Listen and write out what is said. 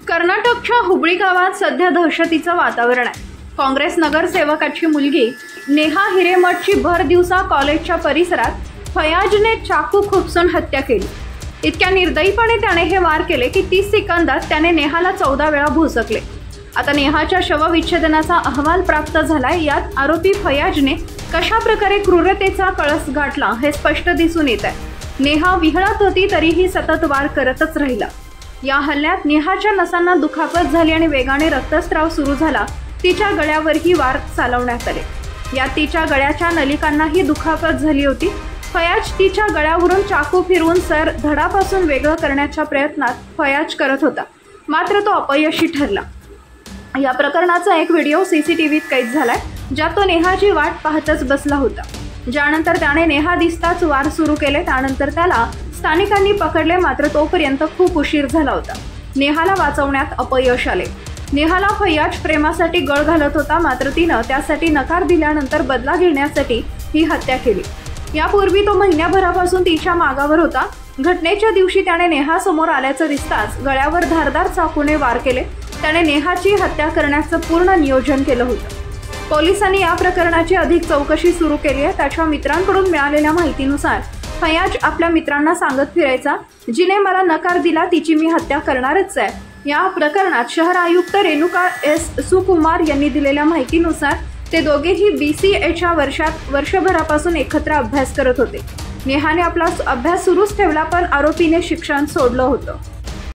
कर्नाटकच्या हुबळी गावात सध्या दहशतीचं वातावरण आहे। काँग्रेस नगरसेवकाची मुलगी नेहा हिरेमठची भर दिवसा कॉलेजच्या परिसरात फयाजने चाकू खुपसून हत्या केली। इतक्या निर्दयीपणे त्याने हे वार केले की 30 सेकंदात त्याने नेहाला 14 वेळा भोसकले। आता नेहाच्या शवविच्छेदनाचा अहवाल प्राप्त झालाय। यात आरोपी फयाजने कशा प्रकारे क्रूरतेचा कळस गाठला हे स्पष्ट दिसून येत आहे। नेहा विहळत होती तरीही सतत वार करतच राहिला। या हल्ल्यात नेहाच्या नसांना दुखापत झाली आणि वेगाने रक्तस्राव सुरू झाला। तिच्या गळ्यावरही वार चालवण्यात आले। यात तिच्या गळ्याच्या नलिकांनाही दुखापत झाली होती। फयाज तिच्या गळ्यावरून चाकू फिरवून सर धडापासून वेगळं करण्याच्या प्रयत्नात फयाज करत होता, मात्र तो अपयशी ठरला। या प्रकरणाचा एक व्हिडिओ सीसीटीव्हीत कैद झालाय, ज्यात तो नेहाची वाट पाहतच बसला होता। ज्यानंतर त्याने नेहा दिसताच वार सुरू केले। त्यानंतर त्याला स्थानिकांनी पकडले, मात्र तोपर्यंत खूप उशीर झाला होता। नेहाला वाचवण्यात अपयश आले। नेहाला फयाज प्रेमासाठी गळ घालत होता, मात्र तिनं त्यासाठी नकार दिल्यानंतर बदला घेण्यासाठी ही हत्या केली। यापूर्वी तो महिन्याभरापासून तिच्या मागावर होता। घटनेच्या दिवशी त्याने नेहासमोर आल्याचं दिसताच गळ्यावर धारदार चाकूने वार केले। त्याने नेहाची हत्या करण्याचं पूर्ण नियोजन केलं होतं। पोलिसांनी या प्रकरणाची अधिक चौकशी सुरू केली आहे। त्याच्या मित्रांकडून मिळालेल्या माहितीनुसार फयाज आपल्या मित्रांना सांगत फिरायचा, जिने मला नकार दिला तिची मी हत्या करणारच आहे। या प्रकरणात शहर आयुक्त रेणुका एस सुकुमार यांनी दिलेल्या माहितीनुसार ते दोघेही BCAच्या वर्षभरापासून एकत्र अभ्यास करत होते। नेहाने आपला अभ्यास सुरूच ठेवला, पण आरोपीने शिक्षण सोडलं होतं।